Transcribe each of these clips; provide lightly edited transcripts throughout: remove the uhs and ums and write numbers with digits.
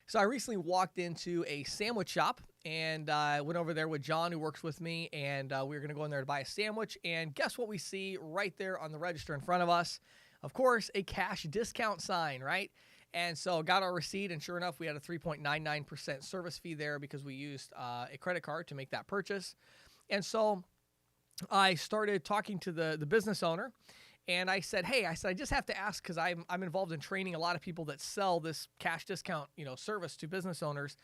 So I recently walked into a sandwich shop and I went over there with John, who works with me, and we were going to go in there to buy a sandwich. And guess what we see right there on the register in front of us? Of course, a cash discount sign, right? And so got our receipt, and sure enough, we had a 3.99% service fee there because we used a credit card to make that purchase. And so I started talking to the business owner, and I said, "Hey," I just have to ask because I'm involved in training a lot of people that sell this cash discount, service to business owners.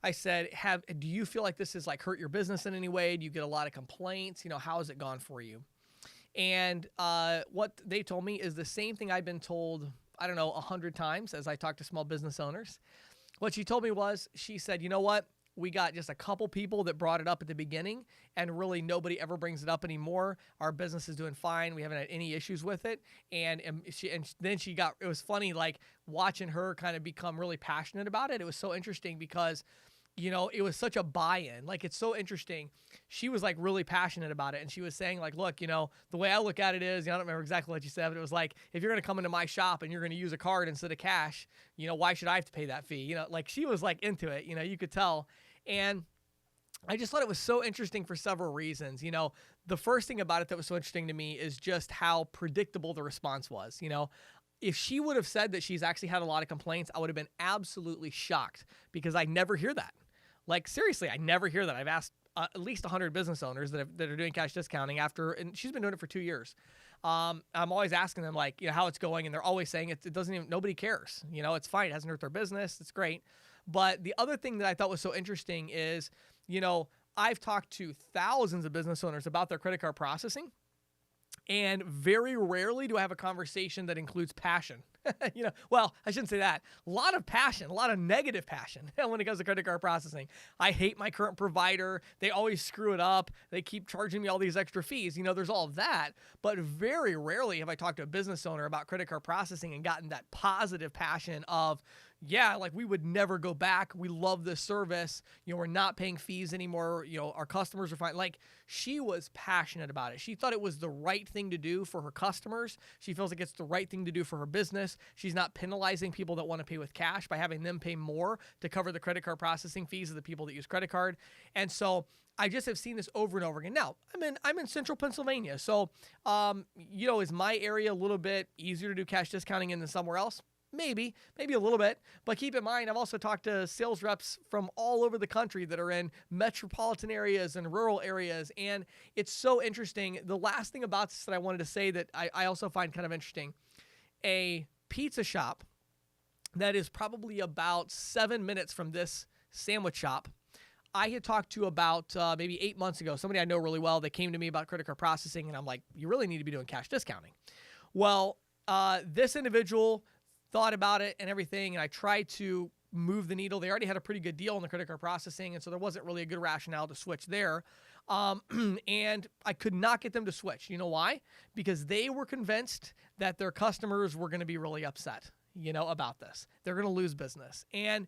I said, do you feel like this has like hurt your business in any way? Do you get a lot of complaints? How has it gone for you?" And what they told me is the same thing I've been told, I don't know, 100 times as I talk to small business owners. What she told me was, she said, "You know what? We got just a couple people that brought it up at the beginning, and really nobody ever brings it up anymore. Our business is doing fine. We haven't had any issues with it." And then it was funny, like watching her kind of become really passionate about it. It was so interesting because it was such a buy-in. Like, it's so interesting. She was like really passionate about it. And she was saying like, "Look, the way I look at it is, I don't remember exactly what you said, but it was like, if you're going to come into my shop and you're going to use a card instead of cash, why should I have to pay that fee?" Like she was like into it, you could tell. And I just thought it was so interesting for several reasons. The first thing about it that was so interesting to me is just how predictable the response was. If she would have said that she's actually had a lot of complaints, I would have been absolutely shocked because I never hear that. Like, seriously, I never hear that. I've asked at least 100 business owners that are doing cash discounting and she's been doing it for 2 years. I'm always asking them like, how it's going, and they're always saying it doesn't even, nobody cares. It's fine. It hasn't hurt their business. It's great. But the other thing that I thought was so interesting is, I've talked to thousands of business owners about their credit card processing, and very rarely do I have a conversation that includes passion. Well, I shouldn't say that. A lot of passion, a lot of negative passion when it comes to credit card processing. I hate my current provider. They always screw it up. They keep charging me all these extra fees. There's all of that. But very rarely have I talked to a business owner about credit card processing and gotten that positive passion of, yeah, like we would never go back. We love this service. We're not paying fees anymore. Our customers are fine. Like, she was passionate about it. She thought it was the right thing to do for her customers. She feels like it's the right thing to do for her business. She's not penalizing people that want to pay with cash by having them pay more to cover the credit card processing fees of the people that use credit card. And so I just have seen this over and over again. Now, I'm in central Pennsylvania. So, is my area a little bit easier to do cash discounting in than somewhere else? Maybe a little bit, but keep in mind, I've also talked to sales reps from all over the country that are in metropolitan areas and rural areas, and it's so interesting. The last thing about this that I wanted to say that I also find kind of interesting, a pizza shop that is probably about 7 minutes from this sandwich shop, I had talked to about maybe 8 months ago, somebody I know really well. They came to me about credit card processing, and I'm like, "You really need to be doing cash discounting." Well, this individual thought about it and everything, and I tried to move the needle. They already had a pretty good deal on the credit card processing, and so there wasn't really a good rationale to switch there. And I could not get them to switch. You know why? Because they were convinced that their customers were going to be really upset, about this. They're going to lose business. And,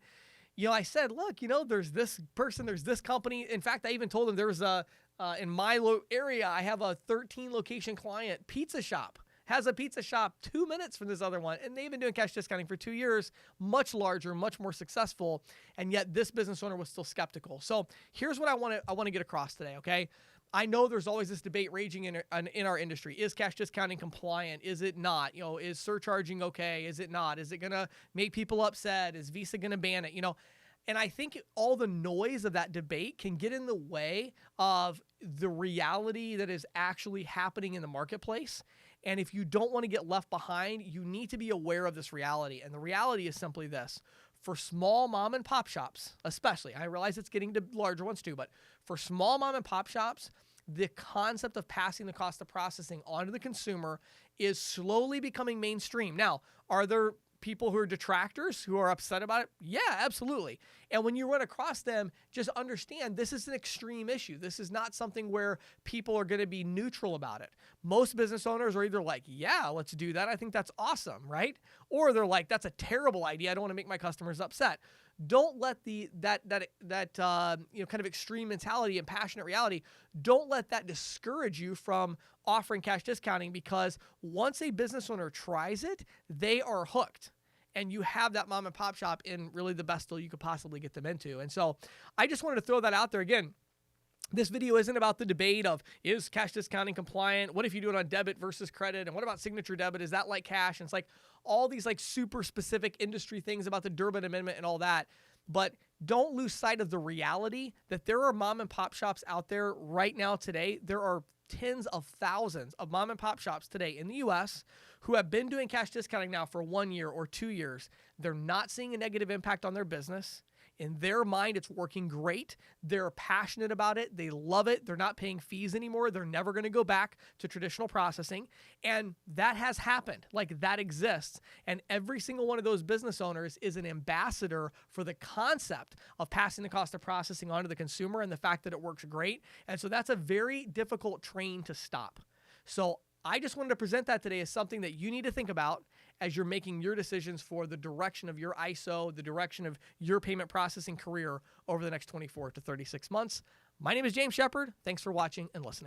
I said, "Look, there's this person, there's this company." In fact, I even told them there was in my area, I have a 13 location client pizza shop. Has a pizza shop 2 minutes from this other one, and they've been doing cash discounting for 2 years, much larger, much more successful, and yet this business owner was still skeptical. So here's what I want to get across today, okay? I know there's always this debate raging in our industry. Is cash discounting compliant? Is it not? Is surcharging okay? Is it not? Is it going to make people upset? Is Visa going to ban it? And I think all the noise of that debate can get in the way of the reality that is actually happening in the marketplace. And if you don't want to get left behind, you need to be aware of this reality. And the reality is simply this. For small mom and pop shops, especially, I realize it's getting to larger ones too, but for small mom and pop shops, the concept of passing the cost of processing onto the consumer is slowly becoming mainstream. Now, are there people who are detractors who are upset about it? Yeah, absolutely. And when you run across them, just understand this is an extreme issue. This is not something where people are going to be neutral about it. Most business owners are either like, "Yeah, let's do that. I think that's awesome," right? Or they're like, "That's a terrible idea. I don't want to make my customers upset." Don't let that kind of extreme mentality and passionate reality, don't let that discourage you from offering cash discounting, because once a business owner tries it, they are hooked. and you have that mom and pop shop in really the best deal you could possibly get them into. And so I just wanted to throw that out there again. This video isn't about the debate of, is cash discounting compliant? What if you do it on debit versus credit? And what about signature debit? Is that like cash? And it's like all these like super specific industry things about the Durbin Amendment and all that. But don't lose sight of the reality that there are mom and pop shops out there right now today. There are tens of thousands of mom and pop shops today in the US who have been doing cash discounting now for 1 year or 2 years. They're not seeing a negative impact on their business. In their mind, it's working great. They're passionate about it. They love it. They're not paying fees anymore. They're never going to go back to traditional processing. And that has happened. Like, that exists. And every single one of those business owners is an ambassador for the concept of passing the cost of processing on to the consumer and the fact that it works great. And so that's a very difficult train to stop. So I just wanted to present that today as something that you need to think about as you're making your decisions for the direction of your ISO, the direction of your payment processing career over the next 24 to 36 months. My name is James Shepard. Thanks for watching and listening.